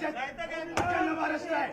अखंड महाराष्ट्र आहे.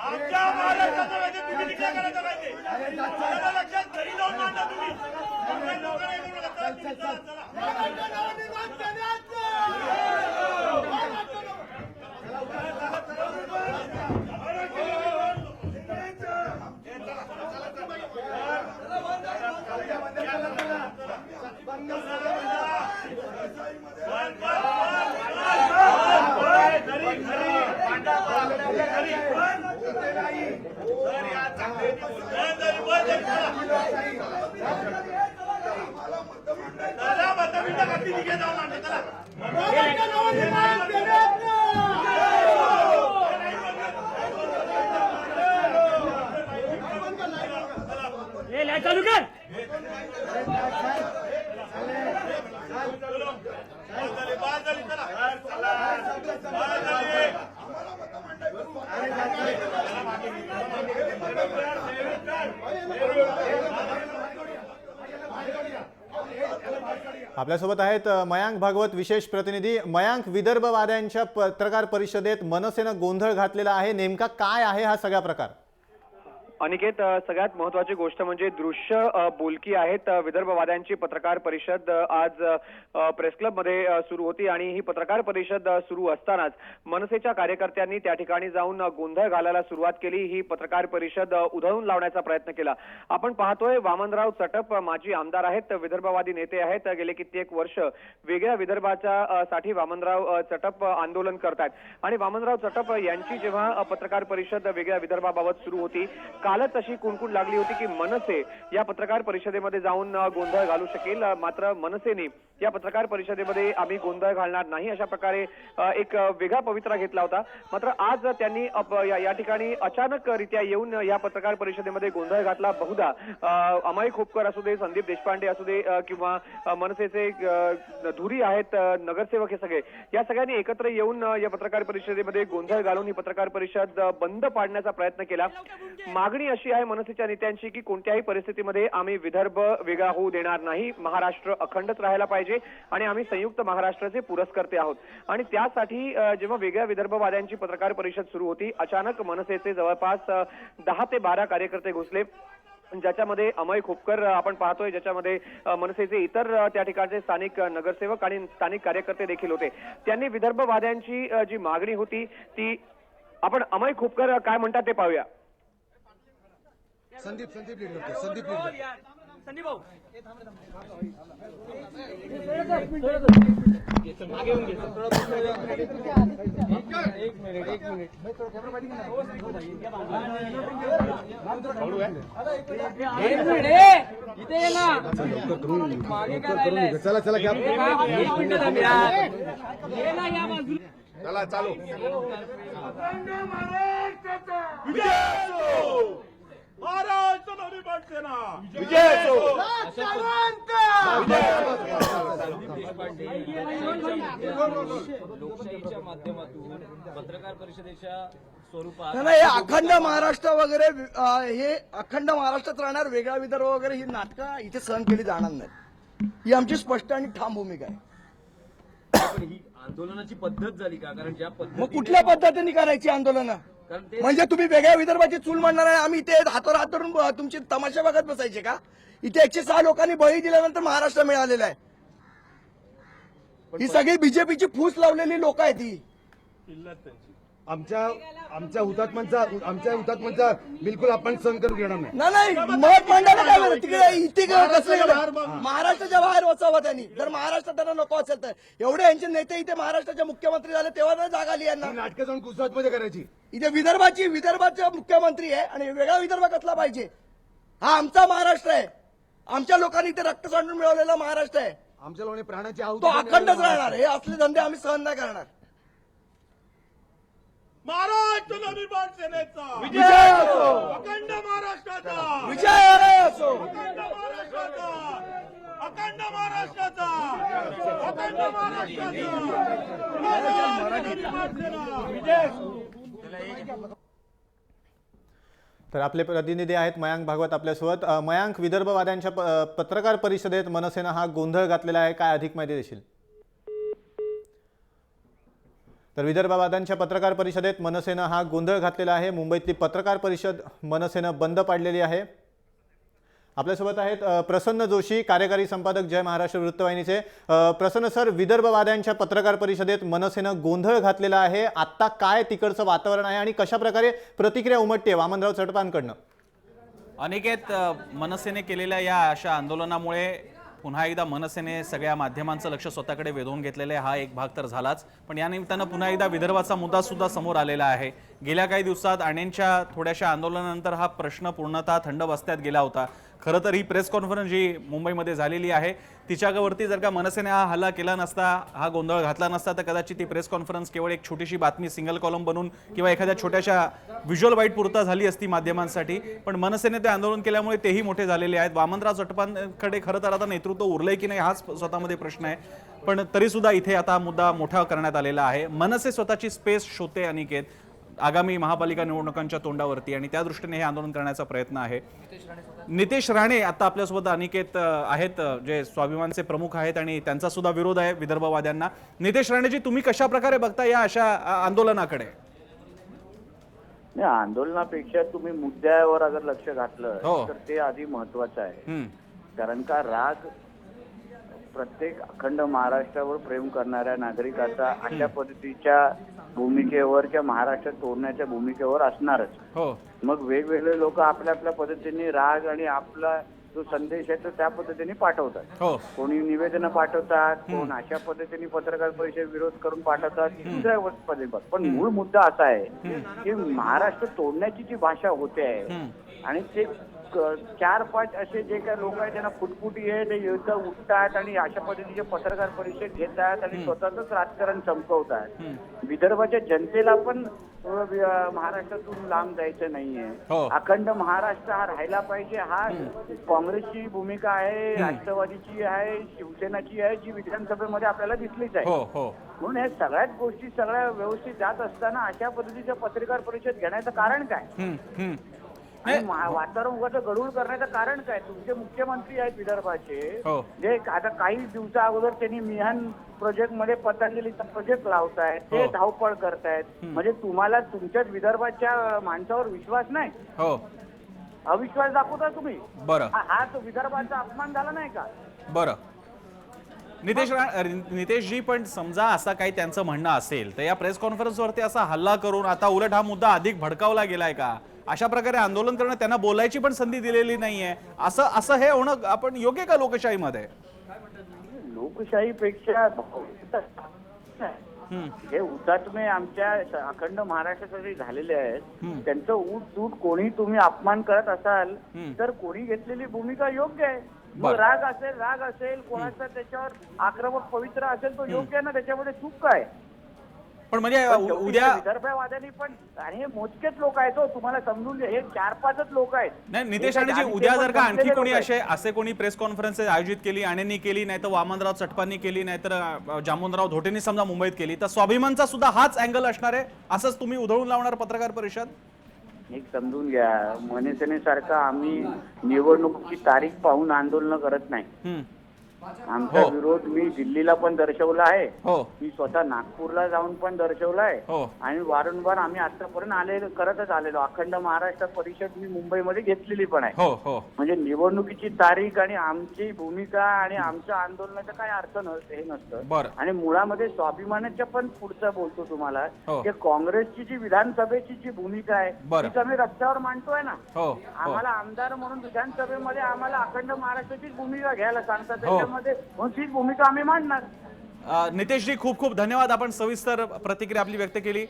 आमच्या महाराष्ट्राचा पाहिजे तुम्ही निकाल करायचा पाहिजे. लक्षात घरी जाऊन मांडा तुम्ही. चालू कर. आपल्यासोबत आहेत मयांक भागवत, विशेष प्रतिनिधी. मयांक, विदर्भवाद्यांच्या पत्रकार परिषदेत मनसेनं गोंधळ घातलेला आहे, नेमका काय आहे हा सगळा प्रकार? अनिकेत, सगळ्यात महत्त्वाची गोष्ट म्हणजे दृश्य बोलकी आहेत. विदर्भवाद्यांची पत्रकार परिषद आज प्रेस क्लब मध्ये सुरू होती आणि ही पत्रकार परिषद सुरू असतानाच मनसेच्या कार्यकर्त्यांनी त्या ठिकाणी जाऊन गोंधळ घालायला सुरुवात केली. ही पत्रकार परिषद उधळून लावण्याचा प्रयत्न केला. आपण पाहतोय वामनराव चटप माजी आमदार आहेत, विदर्भवादी नेते आहेत. गेले कित्येक वर्ष वेगळ्या विदर्भाच्या साठी वामनराव चटप आंदोलन करतात आणि वामनराव चटप यांची जेव्हा पत्रकार परिषद वेगळ्या विदर्भाबाबत सुरू होती, कालच अशी कुणकुण लागली होती की मनसे या पत्रकार परिषदेमध्ये जाऊन गोंधळ घालू शकेल. मात्र मनसेने या पत्रकार परिषदेमध्ये आम्ही गोंधळ घालणार नाही अशा प्रकारे एक वेगळा पवित्रा घेतला होता. मात्र आज त्यांनी या ठिकाणी अचानक रित्या येऊन या पत्रकार परिषदेमध्ये गोंधळ घातला. बहुधा अमय खोपकर असू दे, संदीप देशपांडे असू दे किंवा मनसेचे धुरी आहेत, नगरसेवक, हे सगळे या सगळ्यांनी एकत्र येऊन या पत्रकार परिषदेमध्ये गोंधळ घालून ही पत्रकार परिषद बंद पाडण्याचा प्रयत्न केला. मागणी अशी आहे मनसेच्या नेत्यांची की कोणत्याही परिस्थितीमध्ये आम्ही विदर्भ वेगळा होऊ देणार नाही, महाराष्ट्र अखंडच राहायला पाहिजे आणि आम्ही संयुक्त महाराष्ट्राचे पुरस्कर्ते आहोत. आणि त्यासाठी जेव्हा वेगळ्या विदर्भवाद्यांची पत्रकार परिषद सुरू होती, अचानक मनसेचे जवळपास 10 ते 12 कार्यकर्ते घुसले, ज्याच्यामध्ये अमय खोपकर आपण पाहतोय, ज्याच्यामध्ये मनसेचे इतर त्या ठिकाणचे स्थानिक नगरसेवक आणि स्थानिक कार्यकर्ते देखील होते. त्यांनी विदर्भवाद्यांची जी मागणी होती ती आपण अमय खोपकर काय म्हणतात ते पाहूया. संदीप भाऊ एक मिनिट इथे ये ना. चला चला घ्या. चला चालू. महाराष्ट्र नवी शिवसेना विजय असो. लोकशाहीच्या माध्यमातून पत्रकार परिषदेच्या स्वरूपात नाही, अखंड महाराष्ट्र वगैरे हे अखंड महाराष्ट्रात राहणार, वेगळा विदर्भ वगैरे ही नाटकं इथे सहन केली जाणार नाही. ही आमची स्पष्ट आणि ठाम भूमिका आहे. पण ही आंदोलनाची पद्धत झाली का? कारण ज्या मग कुठल्या पद्धतीने करायची आंदोलनं? म्हणजे तुम्ही वेगळ्या विदर्भाची चूल मांडणार आहे, आम्ही इथे हातावर हात धरून तुमची तमाशा बघत बसायचे का? इथे 106 लोकांनी बळी दिल्यानंतर महाराष्ट्र मिळालेला आहे. ही सगळी बीजेपीची फूस लावलेली लोक आहेत. ही आमच्या हुतात्म्यांचा बिलकुल आपण सहन करून घेणार नाही. मत मांडायला काय बरं? तिकडे इथे कसं महाराष्ट्राच्या बाहेर वचावं त्यांनी. जर महाराष्ट्रात त्यांना नको असेल तर एवढे यांचे नेते इथे महाराष्ट्राचे मुख्यमंत्री झाले तेव्हा नाही जागा आली यांना. नाटकं जाऊन गुजरातमध्ये करायची. इथे विदर्भाचा मुख्यमंत्री आहे आणि वेगळा विदर्भ कसला पाहिजे? हा आमचा महाराष्ट्र आहे. आमच्या लोकांनी इथे रक्त सांडून मिळवलेला महाराष्ट्र आहे. आमच्या लोकांनी प्राणाची आहुती तो अखंडच राहणार. हे असले धंदे आम्ही सहन नाही करणार. महाराष्ट्र नवनिर्माण सेनेचा विजय असो. अखंड महाराष्ट्राचा विजय असो. अखंड महाराष्ट्राचा अखंड महाराष्ट्राचा अखंड महाराष्ट्राचा तर आपले प्रतिनिधी आहेत मयांक भागवत आपल्यासोबत. मयांक, विदर्भवाद्यांच्या पत्रकार परिषदेत मनसेनं हा गोंधळ घातलेला आहे, काय अधिक माहिती देशील? तर विदर्भवाद्यांच्या पत्रकार परिषदेत मनसेनं हा गोंधळ घातलेला आहे. मुंबईतली पत्रकार परिषद मनसेनं बंद पाडलेली आहे. आपल्यासोबत आहेत प्रसन्न जोशी, कार्यकारी संपादक जय महाराष्ट्र वृत्तवाहिनीचे. प्रसन्न सर, विदर्भवाद्यांच्या पत्रकार परिषदेत मनसेनं गोंधळ घातलेला आहे. आत्ता काय तिकडचं वातावरण आहे आणि कशा प्रकारे प्रतिक्रिया उमटते वामनराव चटपांकडनं? अनिकेत, मनसेने केलेल्या या अशा आंदोलनामुळे पुन्हा एकदा मनसेने सगळ्या माध्यमांचं लक्ष स्वतःकडे वेधून घेतलेलं आहे. हा एक भाग तर झालाच, पण या निमित्तानं पुन्हा एकदा विदर्भाचा मुद्दा सुद्धा समोर आलेला आहे. गेल्या काही दिवसात आणेंच्या थोड्याशा आंदोलनानंतर हा प्रश्न पूर्णतः थंड बस्त्यात गेला होता. खरं तर ही प्रेस कॉन्फरन्स जी मुंबईमध्ये झालेली आहे तिच्यावरती जर का मनसेने हा हल्ला केला नसता, हा गोंधळ घातला नसता, तर कदाचित ती प्रेस कॉन्फरन्स केवळ एक छोटीशी बातमी सिंगल कॉलम बनून किंवा एखाद्या छोट्याशा व्हिज्युअल बाईट पुरता झाली असती माध्यमांसाठी. पण मनसेने ते आंदोलन केल्यामुळे तेही मोठे झालेले आहेत. वामनराव चटपांकडे खरं तर आता नेतृत्व उरलंय की नाही हाच स्वतःमध्ये प्रश्न आहे, पण तरी सुद्धा इथे आता मुद्दा मोठा करण्यात आलेला आहे. मनसे स्वतःची स्पेस शोधते अनिकेत आगामी महापालिका निवडणुकांच्या तोंडावरती, आणि त्या दृष्टीने हे आंदोलन करण्याचा प्रयत्न आहे. नितेश राणे आता आपल्यासोबत अनिकेत आहेत, जे स्वाभिमानचे प्रमुख आहेत, आणि त्यांचा सुद्धा विरोध आहे विदर्भवाद्यांना. नितेश राणेजी, तुम्ही कशा प्रकारे बघता या अशा आंदोलनाकडे? आंदोलनापेक्षा तुम्ही मुद्द्यावर अगर लक्ष घातलं हो. तर ते आधी महत्वाचं आहे. कारण का राग प्रत्येक अखंड महाराष्ट्रावर प्रेम करणाऱ्या नागरिकाचा अशा पद्धतीच्या भूमिकेवर किंवा महाराष्ट्र तोडण्याच्या भूमिकेवर असणारच. हो. मग वेगवेगळे लोक आपल्या आपल्या पद्धतीने राग आणि आपला जो संदेश आहे तो त्या पद्धतीने पाठवतात. हो. कोणी निवेदनं पाठवतात, कोण अशा पद्धतीने पत्रकार परिषद विरोध करून पाठवतात, दुसऱ्या पद्धतीने. पण मूळ मुद्दा असा आहे की महाराष्ट्र तोडण्याची जी भाषा होते आहे आणि ते 4-5 असे जे काही लोक आहेत त्यांना फुटफुटी आहे, ते युद्ध उठतात आणि अशा पद्धतीचे पत्रकार परिषद घेतात आणि स्वतःच राजकारण चमकवतात. विदर्भाच्या जनतेला पण महाराष्ट्रातून लांब जायचं नाहीये. अखंड महाराष्ट्र हा राहायला पाहिजे. हा काँग्रेसची भूमिका आहे, राष्ट्रवादीची आहे, शिवसेनाची आहे, जी विधानसभेमध्ये आपल्याला दिसलीच आहे. म्हणून हे सगळ्याच गोष्टी सगळ्या व्यवस्थित जात असताना अशा पद्धतीच्या पत्रकार परिषद घेण्याचं कारण काय? वातावरण उगाच गढूळ करण्याचं कारण काय? तुमचे मुख्यमंत्री आहेत विदर्भाचे, जे आता काही दिवसा अगोदर त्यांनी मिहान प्रोजेक्ट मध्ये पतंजलीचा प्रोजेक्ट लावतायत, ते धावपळ करतायत. म्हणजे तुम्हाला तुमच्याच विदर्भाच्या माणसावर विश्वास नाही, अविश्वास दाखवता तुम्ही. बरं, हा तो विदर्भाचा अपमान झाला नाही का? बरं नितेशजी, पण समजा असा काही त्यांचं म्हणणं असेल तर या प्रेस कॉन्फरन्सवरती असा हल्ला करून आता उलट हा मुद्दा अधिक भडकावला गेलाय का? अशा प्रकारे आंदोलन करणं, त्यांना बोलायची पण संधी दिलेली नाहीये, असं हे होणं आपण योग्य का लोकशाहीमध्ये? लोकशाहीपेक्षा हे हुतात्मे आमच्या अखंड महाराष्ट्रासाठी झालेले आहेत, त्यांचं उठ कोणी तुम्ही अपमान करत असाल तर कोणी घेतलेली भूमिका योग्य आहे. मग राग असेल कोणाचा त्याच्यावर आक्रमक पवित्र असेल तो योग्य आहे ना, त्याच्यामध्ये चूक काय? पण म्हणजे उद्या विदर्भवाद्यांनी पण, आणि हे मोजकेच लोक आहेत हो, तुम्हाला समजून घ्या, हे 4-5च लोक आहेत. नाही नितेश राणेजी, उद्या जर का आणखी कोणी असे कोणी प्रेस कॉन्फरन्स आयोजित केली, आणेंनी केली, नाही तर वामनराव चटपांनी केली, नाही तर जामवंतराव धोटेंनी समजा मुंबईत केली, तर स्वाभिमानचा सुद्धा हाच अँगल असणार आहे, असंच तुम्ही उधळून लावणार पत्रकार परिषद? एक समजून घ्या, मनसेनेसारखा आम्ही निवडणुकीची तारीख पाहून आंदोलन करत नाही. आमचा विरोध मी दिल्लीला पण दर्शवला आहे, मी स्वतः नागपूरला जाऊन पण दर्शवला आहे, आणि वारंवार आम्ही आतापर्यंत करतच आलेलो. अखंड महाराष्ट्र परिषद मी मुंबईमध्ये घेतलेली पण आहे. म्हणजे निवडणुकीची तारीख आणि आमची भूमिका आणि आमच्या आंदोलनाचा काय अर्थ हे नसतं. आणि मुळामध्ये स्वाभिमानाच्या पण पुढचं बोलतो तुम्हाला की काँग्रेसची जी विधानसभेची जी भूमिका आहे ती आम्ही रस्त्यावर मांडतोय ना. आम्हाला आमदार म्हणून विधानसभेमध्ये आम्हाला अखंड महाराष्ट्राचीच भूमिका घ्यायला सांगतात, तीच भूमिका आम्ही मांडणार. नितेशजी, खूप खूप धन्यवाद, आपण सविस्तर प्रतिक्रिया आपली व्यक्त केली.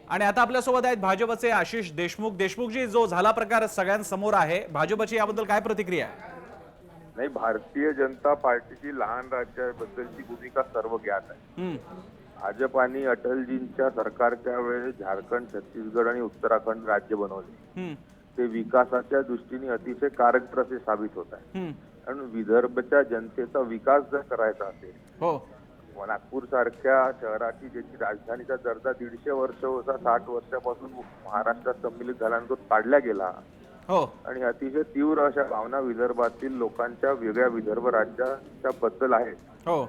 आणि आता आपल्यासोबत आहेत भाजपचे आशिष देशमुखजी, जो झाला प्रकार सगळ्यांसमोर आहे, भाजपची याबद्दल काय प्रतिक्रिया आहे? नाही, भारतीय जनता पार्टीची लहान राज्याबद्दलची भूमिका सर्व ज्ञात आहे. भाजप आणि अटलजींच्या सरकारच्या वेळेस झारखंड, छत्तीसगड आणि उत्तराखंड राज्य बनवले. ते विकासाच्या दृष्टीने अतिशय कारगर साबित होत आहे. कारण विदर्भच्या जनतेचा विकास जर करायचा असेल, हो नागपूर सारख्या शहराची ज्याची राजधानीचा दर्जा 150 वर्ष होता, 60 वर्षापासून महाराष्ट्रात सम्मिलित झाल्यानंतर काढला गेला. हो आणि अतिशय तीव्र अशा भावना विदर्भातील लोकांच्या वेगळ्या विदर्भ राज्याच्या बद्दल आहेत. हो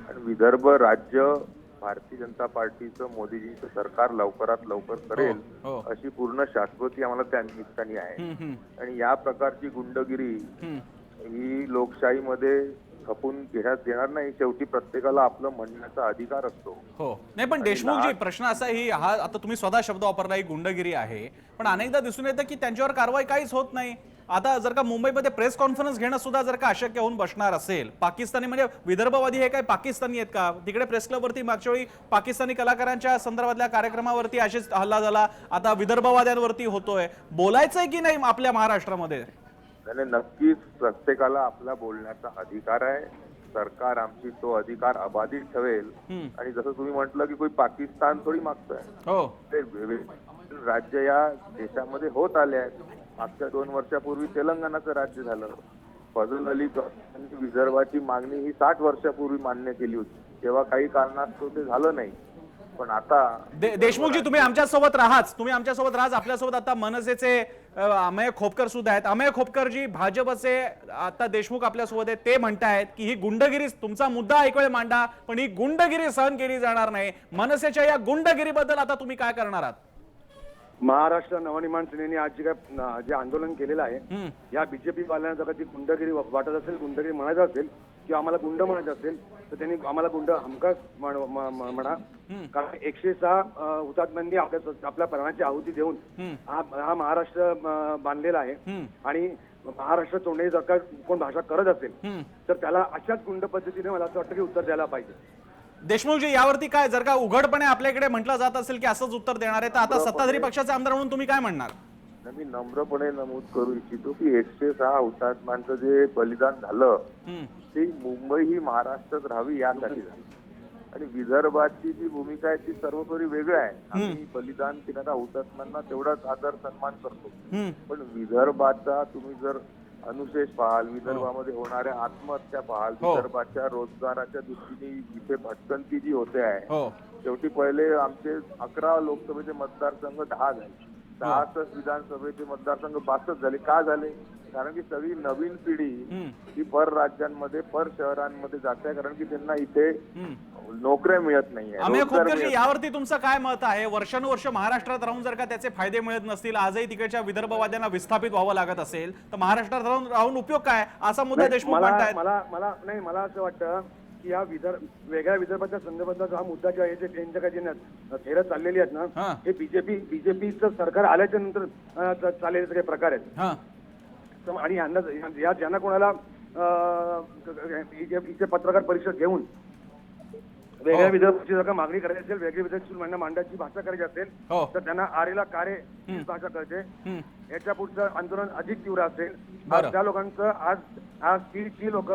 आणि विदर्भ राज्य भारतीय जनता पार्टीचं मोदीजींचं सरकार लवकरात लवकर करेल हो. अशी पूर्ण शाश्वती आम्हाला त्या निमित्ताने आहे. आणि या प्रकारची गुंडगिरी ही लोकशाहीमध्ये खपून घेण्यात येणार नाही. शेवटी प्रत्येकाला आपलं म्हणण्याचा अधिकार असतो. हो नाही, पण देशमुखजी प्रश्न असा ही हा आता तुम्ही स्वतः शब्द वापरला ही गुंडगिरी आहे, पण अनेकदा दिसून येतं की त्यांच्यावर कारवाई काहीच होत नाही. आता जर का मुंबईमध्ये प्रेस कॉन्फरन्स घेणं सुद्धा जर का अशक्य होऊन बसणार असेल, पाकिस्तानी म्हणजे विदर्भवादी हे काय पाकिस्तानी आहेत का? तिकडे प्रेस क्लबवरती मागच्या वेळी पाकिस्तानी कलाकारांच्या संदर्भातल्या कार्यक्रमावरती असेच हल्ला झाला, आता विदर्भवाद्यांवरती होतोय. बोलायचंय की नाही आपल्या महाराष्ट्रामध्ये? त्याने नक्कीच प्रत्येकाला आपला बोलण्याचा अधिकार आहे. सरकार आमची तो अधिकार अबाधित ठेवेल. आणि जसं तुम्ही म्हटलं की कोई पाकिस्तान थोडी मागतोय, हो ते राज्य या देशामध्ये होत आले आहेत. मागच्या 2 वर्षापूर्वी तेलंगणाचं राज्य झालं. फजल अली यांनी विदर्भाची मागणी ही 60 वर्षापूर्वी मान्य केली होती. तेव्हा काही कारणास्तव ते झालं नाही. पण आता देशमुखजी तुम्ही आमच्यासोबत राहाच, आपल्यासोबत आता मनसेचे अमेय खोपकर सुद्धा आहेत. अमेय खोपकरजी, भाजपचे आता देशमुख आपल्यासोबत आहेत, ते म्हणतायत की ही गुंडगिरी, तुमचा मुद्दा ऐकूया मांडा, पण ही गुंडगिरी सहन केली जाणार नाही. मनसेच्या या गुंडगिरीबद्दल आता तुम्ही काय करणार आहात? महाराष्ट्र नवनिर्माण सेनेने आज जे आंदोलन केलेलं आहे, या बीजेपी वाल्यांना जर ती गुंडगिरी वाटत असेल, गुंडगिरी म्हणायचं असेल किंवा आम्हाला गुंड म्हणायचं असेल, तर त्यांनी आम्हाला गुंड हमखास म्हणा. कारण 106 हुतात्म्यांनी आपल्या प्राणाची आहुती देऊन हा महाराष्ट्र बांधलेला आहे. आणि महाराष्ट्र तोंडाची जर का कोण भाषा करत असेल तर त्याला अशाच गुंड पद्धतीने मला असं वाटतं की उत्तर द्यायला पाहिजे. देशमुखजी यावरती काय, जर का उघडपणे आपल्याकडे म्हटलं जात असेल की असंच उत्तर देणार आहे, तर आता सत्ताधारी पक्षाचे आमदार म्हणून तुम्ही काय म्हणणार? मी नम्रपणे नमूद करू इच्छितो की 106 हुतात्म्यांचं जे बलिदान झालं ते मुंबई ही महाराष्ट्रात राहावी यासाठी झाली. आणि विदर्भाची जी भूमिका आहे ती सर्वतोरी वेगळी आहे. आम्ही बलिदान देणाऱ्या हुतात्म्यांना तेवढाच आदर सन्मान करतो. पण विदर्भाचा तुम्ही जर अनुशेष पाहाल, विदर्भामध्ये होणाऱ्या आत्महत्या पाहाल, विदर्भाच्या रोजगाराच्या दृष्टीने इथे भटकंती जी होते आहे, शेवटी पहिले आमचे 11 लोकसभेचे मतदारसंघ 10 झाले, 10च विधानसभेचे मतदारसंघ 62 झाले. का झाले? कारण की सगळी नवीन पिढी ही पर राज्यांमध्ये, पर शहरांमध्ये जाते, कारण की त्यांना इथे नोकऱ्या मिळत नाहीये. अमेय खोपकरजी, यावरती तुमचं काय मत आहे? वर्षानुवर्ष महाराष्ट्रात राहून जर का त्याचे फायदे मिळत नसतील, आजही तिकडच्या विदर्भवाद्यांना विस्थापित व्हावं लागत असेल, तर महाराष्ट्रात राहून उपयोग काय, असा मुद्दा देशमुख म्हणतायत. मला असं वाटतं की या वेगळ्या विदर्भाच्या संदर्भातला हा मुद्दा किंवा हे त्यांच्या काही थेरं चाललेली आहेत ना, हे बीजेपीचं सरकार आल्याच्या नंतर चाललेले सगळे प्रकार आहेत. आणि ज्यांना कोणाला इथे पत्रकार परिषद घेऊन वेगळ्या विदर्भाची जर का मागणी करायची असेल, वेगळ्या विदर्भाची मांडाची भाषा करायची असेल, तर त्यांना आरेला कारे ही भाषा कळते. याच्या पुढचं आंदोलन अधिक तीव्र असेल. त्या लोकांचं आज ती लोक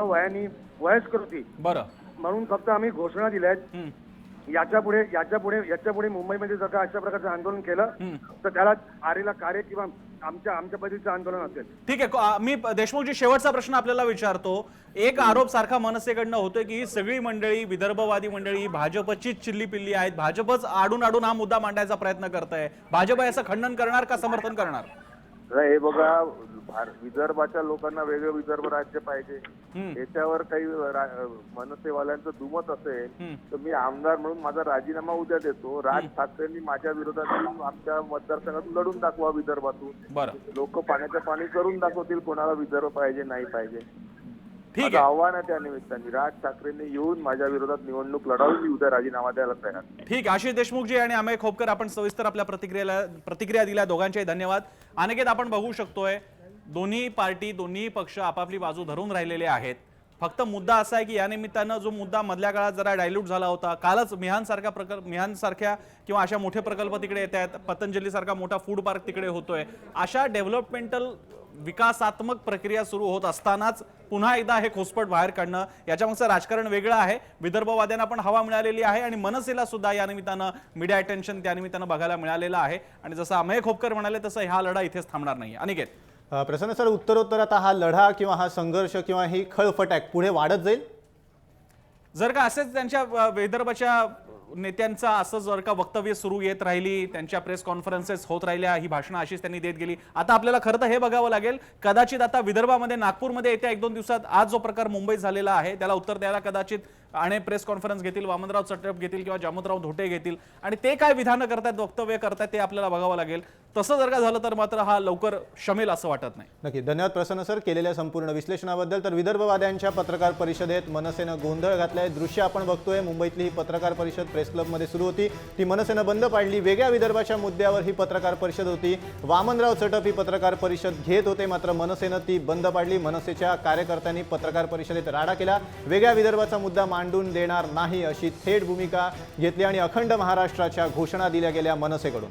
वयस्कर होती, म्हणून फक्त आम्ही घोषणा दिल्या आहेत. याच्या पुढे मुंबईमध्ये जर का अशा प्रकारचं आंदोलन केलं तर त्याला आरेला कारे किंवा आमच्या पद्धतीचं आंदोलन असेल. ठीक आहे, मी देशमुखजी शेवटचा प्रश्न आपल्याला विचारतो. एक आरोप सारखा मनसेकडनं होतोय की ही सगळी मंडळी, विदर्भवादी मंडळी भाजपचीच चिल्ली पिल्ली आहेत, भाजपच आडून हा मुद्दा मांडायचा प्रयत्न करताय. भाजप याचं खंडन करणार का समर्थन करणार? हे बघा, विदर्भाच्या लोकांना वेगळं विदर्भ राज्य पाहिजे, याच्यावर काही मनसेवाल्यांचं दुमत असेल तर मी आमदार म्हणून माझा राजीनामा उद्या देतो. राज ठाकरेंनी माझ्या विरोधात आमच्या मतदारसंघातून लढून दाखवा, विदर्भातून लोक पाण्याच्या पाणी करून दाखवतील कोणाला विदर्भ पाहिजे नाही पाहिजे. ठीक आहे, आव्हान आहे त्या निमित्ताने राज ठाकरेंनी येऊन माझ्या विरोधात निवडणूक लढावी, मी उद्या राजीनामा द्यायला तयार. ठीक आहे, आशिष देशमुखजी आणि अमेय खोपकर, आपण सविस्तर आपल्या प्रतिक्रिया दिल्या, दोघांचेही धन्यवाद. अनेकेत आपण बघू शकतोय दोन्ही पार्टी, दोन्ही पक्ष आपापली बाजू धरून राहिलेले आहेत. फक्त मुद्दा असा आहे की या निमित्तानं जो मुद्दा मधल्या काळात जरा डायल्यूट झाला होता, कालच मिहानसारख्या किंवा अशा मोठे प्रकल्प तिकडे येत आहेत, पतंजली सारखा मोठा फूड पार्क तिकडे होतोय, अशा डेव्हलपमेंटल विकासात्मक प्रक्रिया सुरू होत असतानाच पुन्हा एकदा हे खोसपट बाहेर काढणं, याच्यामागचं राजकारण वेगळं आहे. विदर्भवाद्यांना पण हवा मिळालेली आहे आणि मनसेला सुद्धा या निमित्तानं मीडिया अटेन्शन त्या निमित्तानं बघायला मिळालेलं आहे. आणि जसं अमेय खोपकर म्हणाले तसं हा लढा इथेच थांबणार नाही. अनिकेत, प्रसन्न सर, उत्तरोत्तर आता हा लढा किंवा हा संघर्ष किंवा ही खळफटाक पुढे वाढत जाईल जर का असेच त्यांच्या विदर्भाच्या नेत्यांचा असं जर का वक्तव्य सुरू येत राहिली, त्यांच्या प्रेस कॉन्फरन्सेस होत राहिल्या, ही भाषणं अशीच त्यांनी देत गेली. आता आपल्याला खरं तर हे बघावं लागेल, कदाचित आता विदर्भामध्ये नागपूरमध्ये येत्या 1-2 दिवसात आज जो प्रकार मुंबईत झालेला आहे त्याला उत्तर द्यायला कदाचित आणि प्रेस कॉन्फरन्स घेतील, वामनराव चटप घेतील किंवा जामतराव धोटे घेतील आणि ते काय विधानं करतात, वक्तव्य करतात ते आपल्याला बघावं लागेल. तसं जर का झालं तर मात्र हा लवकर शमेल असं वाटत नाही. नक्की. धन्यवाद प्रसन्न सर केलेल्या संपूर्ण विश्लेषणाबद्दल. तर विदर्भवाद्यांच्या पत्रकार परिषदेत मनसेनं गोंधळ घातलाय. दृश्य आपण बघतोय, मुंबईतली ही पत्रकार परिषद प्रेस क्लबमध्ये सुरू होती, ती मनसेनं बंद पाडली. वेगळ्या विदर्भाच्या मुद्द्यावर ही पत्रकार परिषद होती. वामनराव चटप ही पत्रकार परिषद घेत होते, मात्र मनसेनं ती बंद पाडली. मनसेच्या कार्यकर्त्यांनी पत्रकार परिषदेत राडा केला. वेगळ्या विदर्भाचा मुद्दा मांडून देणार नाही अशी थेट भूमिका घेतली आणि अखंड महाराष्ट्राच्या घोषणा दिल्या गेल्या मनसेकडून.